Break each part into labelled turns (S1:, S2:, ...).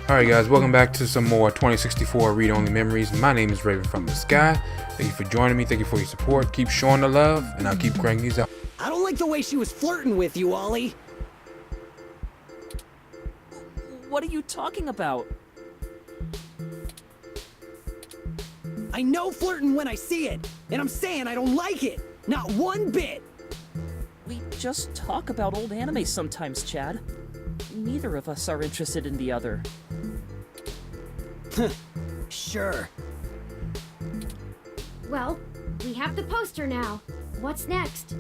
S1: Alright guys, welcome back to some more 2064 read-only memories. My name is Raven from the Sky. Thank you for joining me, thank you for your support. Keep showing the love, and I'll keep cranking these out.
S2: I don't like the way she was flirting with you, Ollie.
S3: What are you talking about?
S2: I know flirting when I see it, and I'm saying I don't like it. Not one bit.
S3: We just talk about old anime sometimes, Chad. Neither of us are interested in the other.
S2: Sure.
S4: Well, we have the poster now. What's next?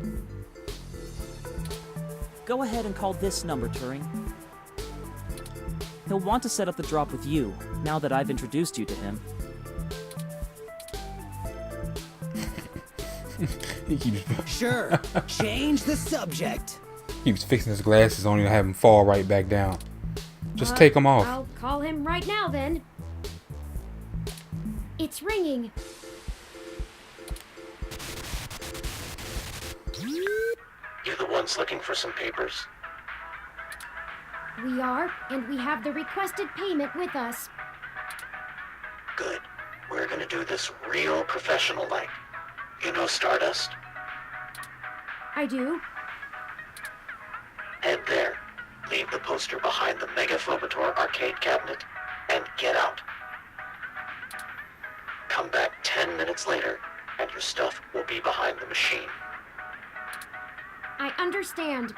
S3: Go ahead and call this number, Turing. He'll want to set up the drop with you, now that I've introduced you to him.
S1: He keeps
S2: Sure. Change the subject.
S1: keeps fixing his glasses only to have him fall right back down. Just take them off.
S4: I'll call him right now then. It's ringing.
S5: You the ones looking for some papers?
S4: We are, and we have the requested payment with us.
S5: Good. We're gonna do this real professional-like. You know Stardust?
S4: I do.
S5: Head there. Leave the poster behind the Megaphobator arcade cabinet, and get out. Come back 10 minutes later, and your stuff will be behind the machine.
S4: I understand.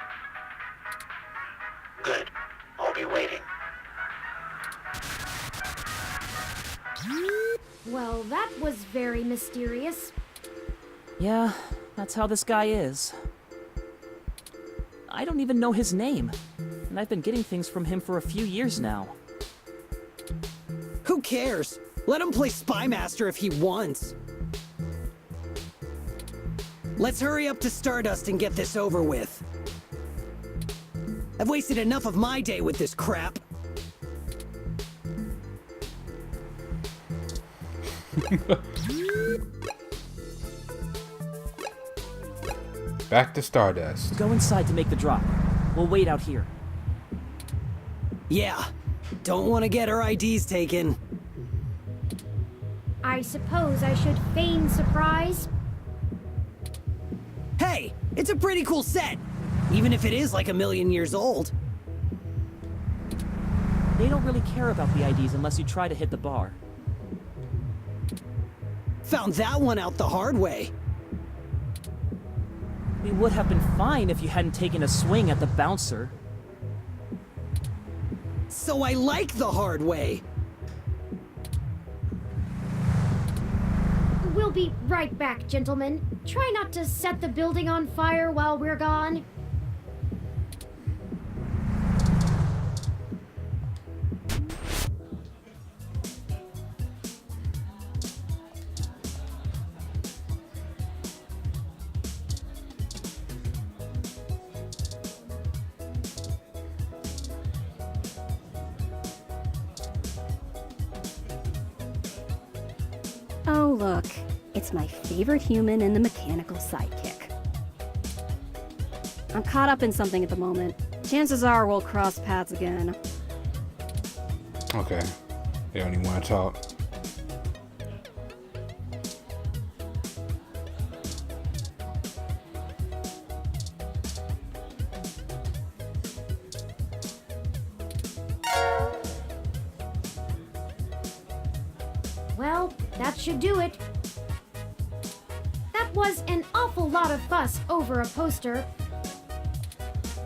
S5: Good. I'll be waiting.
S4: Well, that was very mysterious.
S3: Yeah, that's how this guy is. I don't even know his name, and I've been getting things from him for a few years now.
S2: Who cares? Let him play Spy Master if he wants. Let's hurry up to Stardust and get this over with. I've wasted enough of my day with this crap.
S1: Back to Stardust.
S3: Go inside to make the drop. We'll wait out here.
S2: Yeah. Don't want to get our IDs taken.
S4: I suppose I should feign surprise.
S2: Hey, it's a pretty cool set. Even if it is like a million years old.
S3: They don't really care about the IDs unless you try to hit the bar.
S2: Found that one out the hard way.
S3: We would have been fine if you hadn't taken a swing at the bouncer.
S2: So I like the hard way.
S4: We'll be right back, gentlemen. Try not to set the building on fire while we're gone.
S6: Oh, look. It's my favorite human and the mechanical sidekick. I'm caught up in something at the moment. Chances are we'll cross paths again.
S1: Okay. They don't even want to talk.
S4: Well, that should do it. That was an awful lot of fuss over a poster.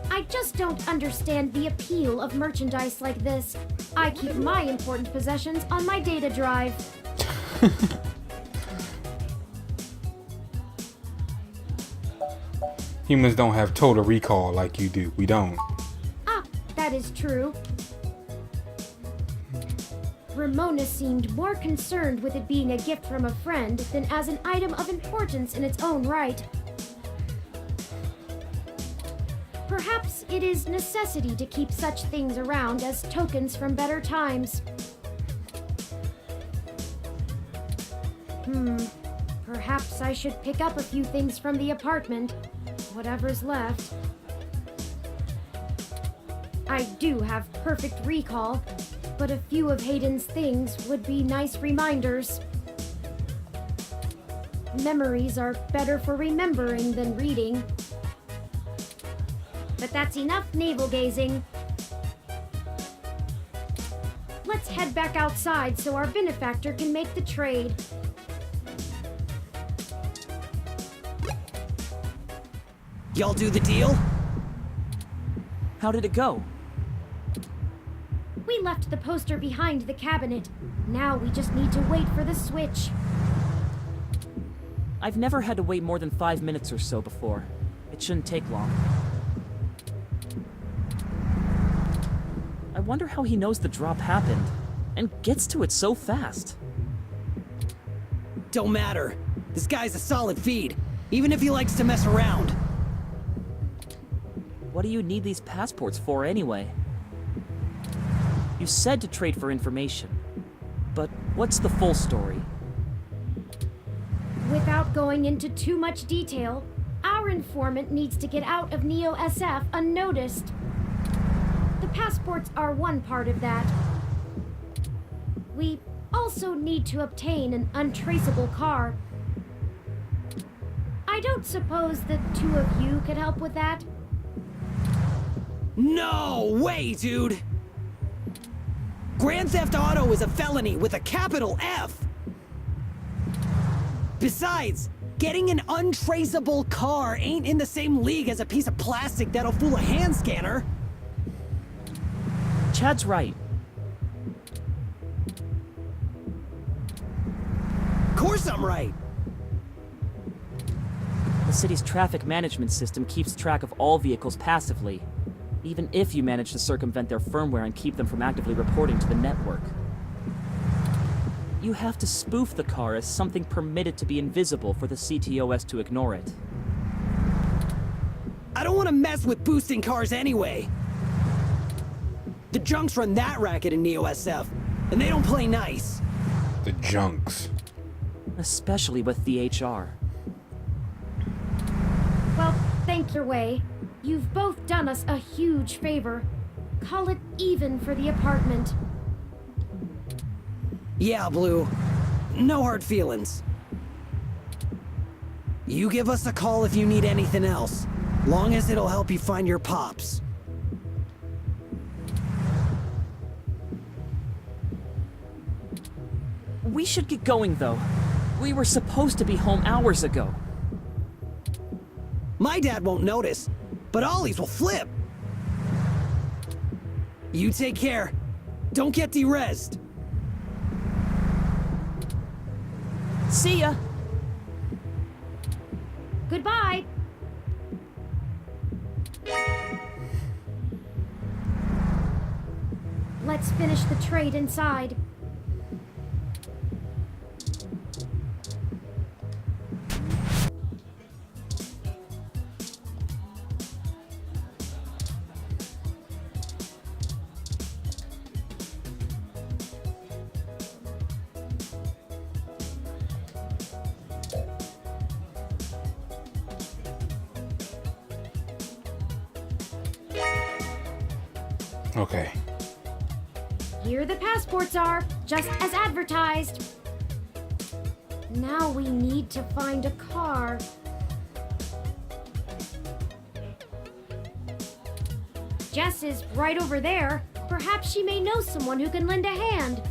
S4: I just don't understand the appeal of merchandise like this. I keep my important possessions on my data drive.
S1: Humans don't have total recall like you do. We don't.
S4: Ah, that is true. Ramona seemed more concerned with it being a gift from a friend than as an item of importance in its own right. Perhaps it is necessity to keep such things around as tokens from better times. Perhaps I should pick up a few things from the apartment. Whatever's left. I do have perfect recall. but a few of Hayden's things would be nice reminders. Memories are better for remembering than reading. But that's enough navel-gazing. Let's head back outside so our benefactor can make the trade.
S2: Y'all do the deal?
S3: How did it go?
S4: We left the poster behind the cabinet. Now we just need to wait for the switch.
S3: I've never had to wait more than 5 minutes or so before. It shouldn't take long. I wonder how he knows the drop happened, and gets to it so fast.
S2: Don't matter. This guy's a solid feed, even if he likes to mess around.
S3: What do you need these passports for anyway? You said to trade for information, but what's the full story?
S4: Without going into too much detail, our informant needs to get out of Neo SF unnoticed. The passports are one part of that. We also need to obtain an untraceable car. I don't suppose the two of you could help with that?
S2: No way, dude! Grand Theft Auto is a felony with a capital F! Besides, getting an untraceable car ain't in the same league as a piece of plastic that'll fool a hand scanner.
S3: Chad's right.
S2: Of course I'm right.
S3: The city's traffic management system keeps track of all vehicles passively, even if you manage to circumvent their firmware and keep them from actively reporting to the network. You have to spoof the car as something permitted to be invisible for the CTOS to ignore it.
S2: I don't want to mess with boosting cars anyway. The junks run that racket in Neo SF, and they don't play nice.
S1: The junks.
S3: Especially with the HR.
S4: Well, thank your way. You've both done us a huge favor. Call it even for the apartment.
S2: Yeah, Blue. No hard feelings. You give us a call if you need anything else, long as it'll help you find your pops.
S3: We should get going, though. We were supposed to be home hours ago.
S2: My dad won't notice, but Ollie's will flip. You take care. Don't get de-rezzed.
S3: See ya!
S4: Goodbye. Let's finish the trade inside.
S1: Okay.
S4: Here the passports are, just as advertised. Now we need to find a car. Jess is right over there. Perhaps she may know someone who can lend a hand.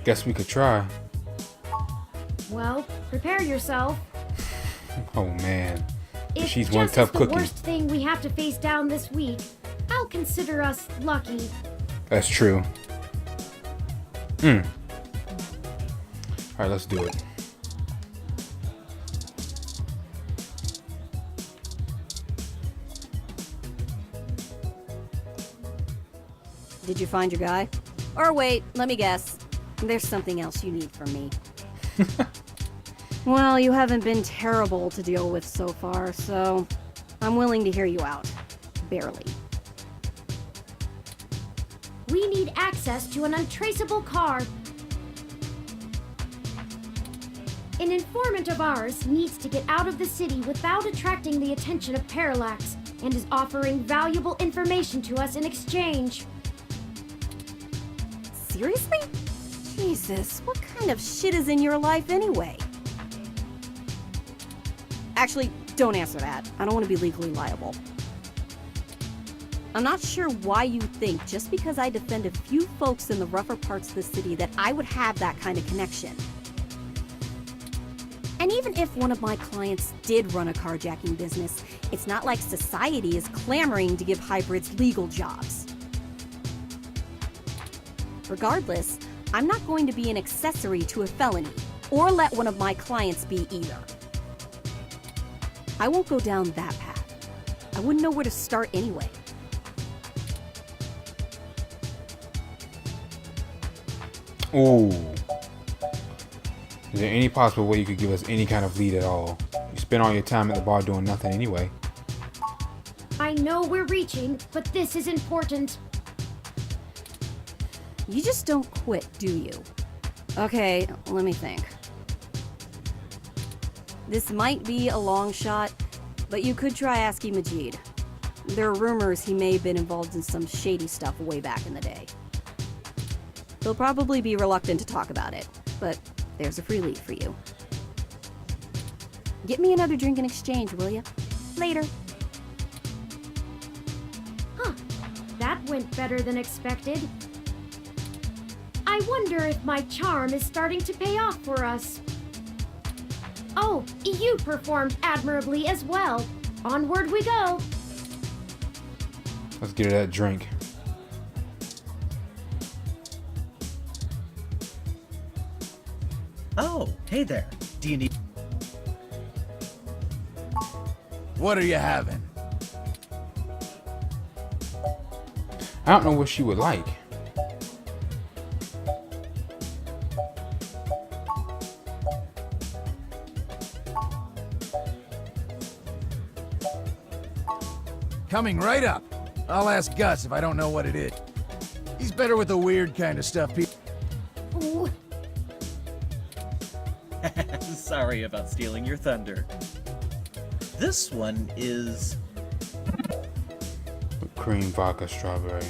S1: Guess we could try.
S4: Well, prepare yourself.
S1: Oh man.
S4: If
S1: She's
S4: Jess
S1: one tough
S4: is the
S1: cookie.
S4: worst thing we have to face down this week, I'll consider us lucky.
S1: That's true. Alright, let's do it.
S6: Did you find your guy? Or wait, let me guess. There's something else you need from me. Well, you haven't been terrible to deal with so far, so I'm willing to hear you out. Barely.
S4: We need access to an untraceable car. An informant of ours needs to get out of the city without attracting the attention of Parallax, and is offering valuable information to us in exchange.
S6: Seriously? Jesus, what kind of shit is in your life anyway? Actually, don't answer that. I don't want to be legally liable. I'm not sure why you think just because I defend a few folks in the rougher parts of the city that I would have that kind of connection. And even if one of my clients did run a carjacking business, it's not like society is clamoring to give hybrids legal jobs. Regardless, I'm not going to be an accessory to a felony, or let one of my clients be either. I won't go down that path. I wouldn't know where to start anyway.
S1: Ooh. Is there any possible way you could give us any kind of lead at all? You spend all your time at the bar doing nothing anyway.
S4: I know we're reaching, but this is important.
S6: You just don't quit, do you? Okay, let me think. This might be a long shot, but you could try asking Majid. There are rumors he may have been involved in some shady stuff way back in the day. He'll probably be reluctant to talk about it, but there's a free lead for you. Get me another drink in exchange, will ya? Later.
S4: Huh. That went better than expected. I wonder if my charm is starting to pay off for us. Oh, you performed admirably as well. Onward we go.
S1: Let's get her that drink.
S7: Oh, hey there. Do you need...
S8: What are you having?
S1: I don't know what she would like.
S8: Coming right up. I'll ask Gus if I don't know what it is. He's better with the weird kind of stuff people...
S4: Ooh.
S7: Sorry about stealing your thunder. This one is...
S1: Cream, vodka, strawberry.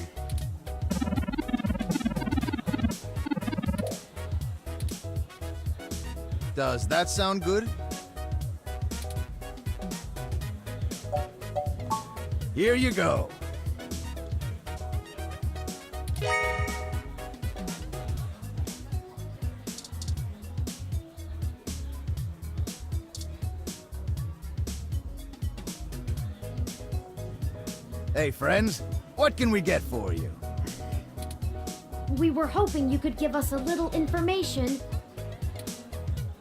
S8: Does that sound good? Here you go. Hey, friends, what can we get for you?
S4: We were hoping you could give us a little information.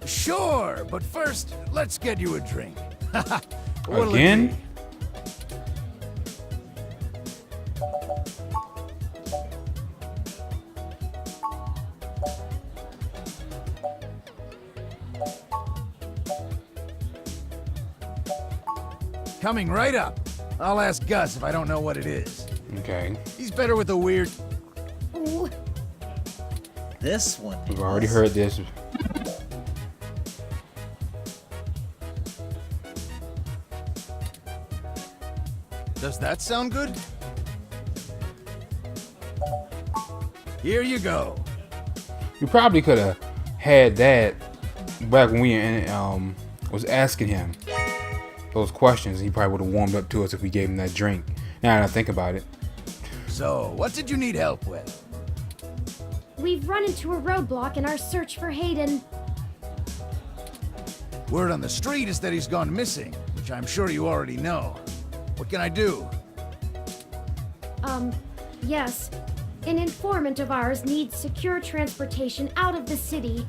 S8: Sure, but first, let's get you a drink. What'll it
S1: Again?
S8: be? Coming right up. I'll ask Gus if I don't know what it is.
S1: Okay.
S8: He's better with the weird...
S4: Ooh.
S7: this one.
S1: We've already heard this.
S8: Does that sound good? Here you go.
S1: We probably could have had that back when we was asking him those questions. He probably would have warmed up to us if we gave him that drink. Now that I think about it.
S8: So, what did you need help with?
S4: We've run into a roadblock in our search for Hayden.
S8: Word on the street is that he's gone missing, which I'm sure you already know. What can I do?
S4: Yes. An informant of ours needs secure transportation out of the city,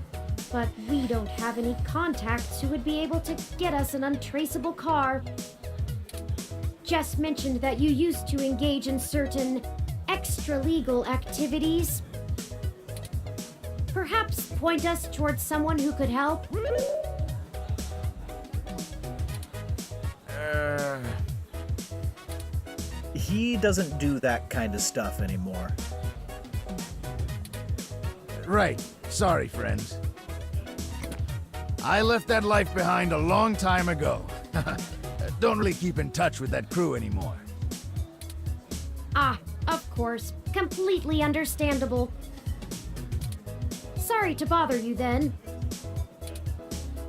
S4: but we don't have any contacts who would be able to get us an untraceable car. Jess mentioned that you used to engage in certain extra-legal activities. Perhaps point us towards someone who could help?
S7: He doesn't do that kind of stuff anymore.
S8: Right. Sorry, friends. I left that life behind a long time ago. Don't really keep in touch with that crew anymore.
S4: Ah, of course. Completely understandable. Sorry to bother you then.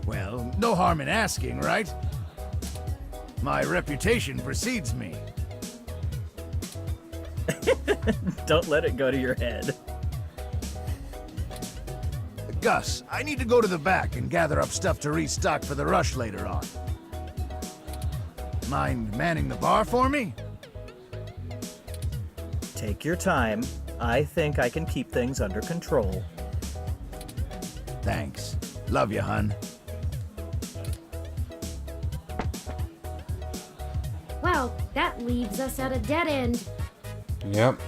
S8: Well, no harm in asking, right? My reputation precedes me.
S7: Don't let it go to your head.
S8: Gus, I need to go to the back and gather up stuff to restock for the rush later on. Mind manning the bar for me?
S7: Take your time. I think I can keep things under control.
S8: Thanks. Love you, hun.
S4: Well, that leaves us at a dead end.
S1: Yep.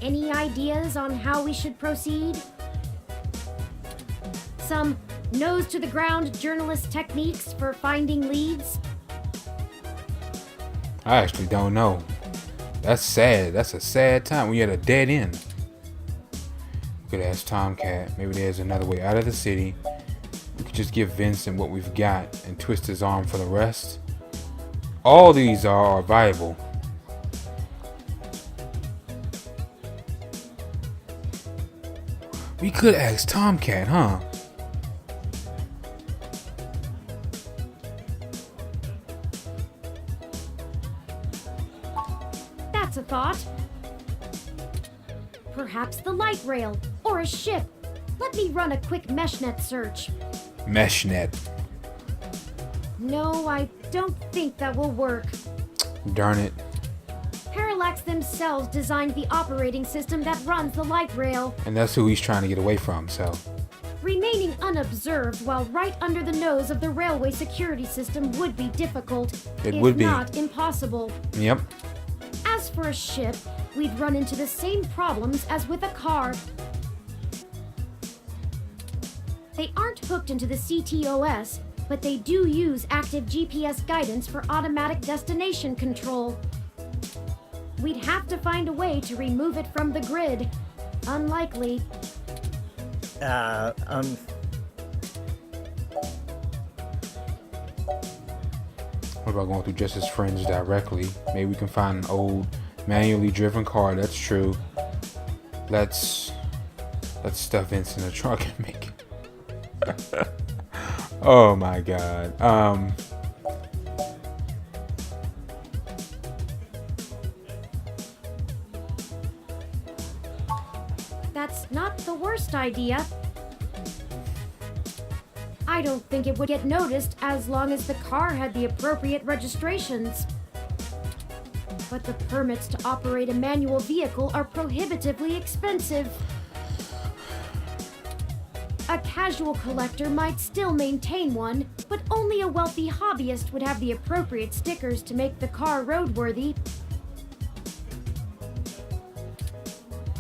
S4: Any ideas on how we should proceed? Some nose-to-the-ground journalist techniques for finding leads?
S1: I actually don't know. That's sad. That's a sad time when you're at a dead end. We could ask Tomcat. Maybe there's another way out of the city. We could just give Vincent what we've got and twist his arm for the rest. All these are viable. We could ask Tomcat, huh?
S4: That's a thought. Perhaps the light rail, or a ship. Let me run a quick meshnet search.
S1: Meshnet.
S4: No, I don't think that will work.
S1: Darn it.
S4: Parallax themselves designed the operating system that runs the light rail.
S1: And that's who he's trying to get away from, so.
S4: Remaining unobserved while right under the nose of the railway security system would be difficult,
S1: It
S4: if
S1: would be.
S4: not impossible.
S1: Yep.
S4: As for a ship, we'd run into the same problems as with a car. They aren't hooked into the CTOS, but they do use active GPS guidance for automatic destination control. We'd have to find a way to remove it from the grid. Unlikely.
S1: What about going through just his friends directly? Maybe we can find an old manually driven car. That's true. Let's stuff Vince in the trunk and make it. Oh my god.
S4: That's not the worst idea. I don't think it would get noticed as long as the car had the appropriate registrations. But the permits to operate a manual vehicle are prohibitively expensive. A casual collector might still maintain one, but only a wealthy hobbyist would have the appropriate stickers to make the car roadworthy.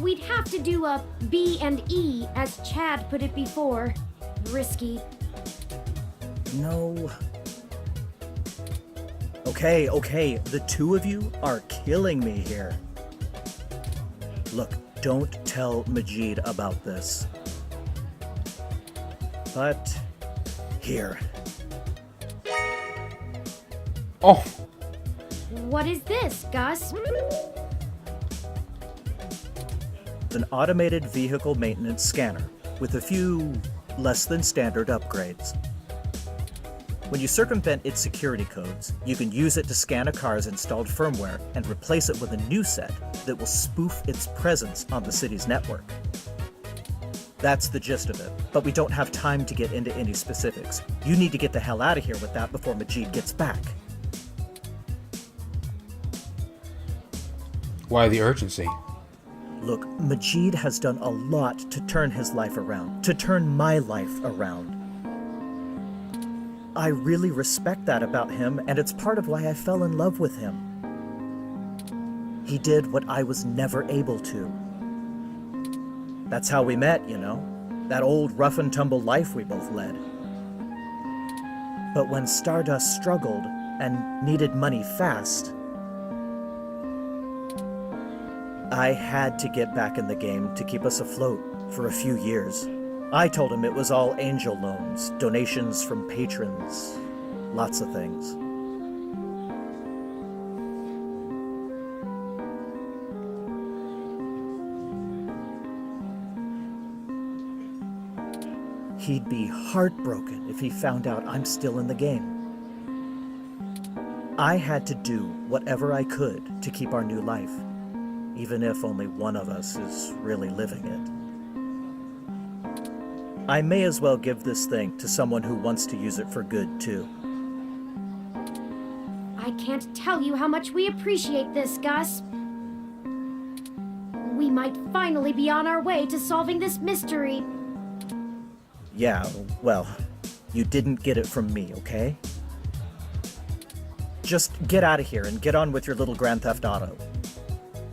S4: We'd have to do a B&E, as Chad put it before. Risky.
S7: No. Okay, the two of you are killing me here. Look, don't tell Majid about this. But, here.
S1: Oh,
S4: What is this, Gus?
S7: An automated vehicle maintenance scanner with a few less than standard upgrades. When you circumvent its security codes, you can use it to scan a car's installed firmware and replace it with a new set that will spoof its presence on the city's network. That's the gist of it, but we don't have time to get into any specifics. You need to get the hell out of here with that before Majid gets back.
S1: why the urgency?
S7: Look, Majid has done a lot to turn his life around, to turn my life around. I really respect that about him, and it's part of why I fell in love with him. He did what I was never able to. That's how we met, you know? That old rough and tumble life we both led. But when Stardust struggled and needed money fast, I had to get back in the game to keep us afloat for a few years. I told him it was all angel loans, donations from patrons, lots of things. He'd be heartbroken if he found out I'm still in the game. I had to do whatever I could to keep our new life, even if only one of us is really living it. I may as well give this thing to someone who wants to use it for good, too.
S4: I can't tell you how much we appreciate this, Gus. We might finally be on our way to solving this mystery.
S7: Yeah, well, you didn't get it from me, okay? Just get out of here and get on with your little Grand Theft Auto.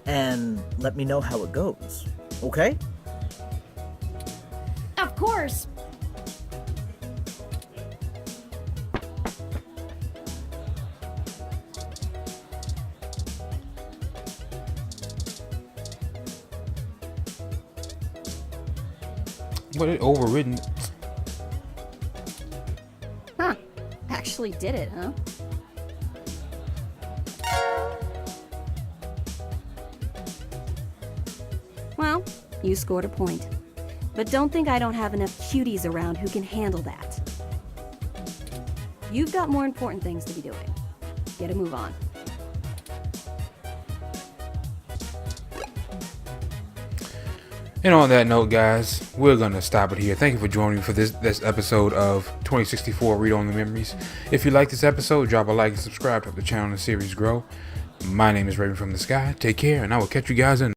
S7: And let me know how it goes, okay?
S4: Of course.
S1: But it overridden.
S6: Huh. Actually did it, huh? Well, you scored a point. But don't think I don't have enough cuties around who can handle that. You've got more important things to be doing. Get a move on.
S1: And on that note, guys, we're gonna stop it here. Thank you for joining me for this episode of 2064 Read Only Memories. If you like this episode, drop a like and subscribe to help the channel and the series grow. My name is Raven from the Sky. Take care, and I will catch you guys in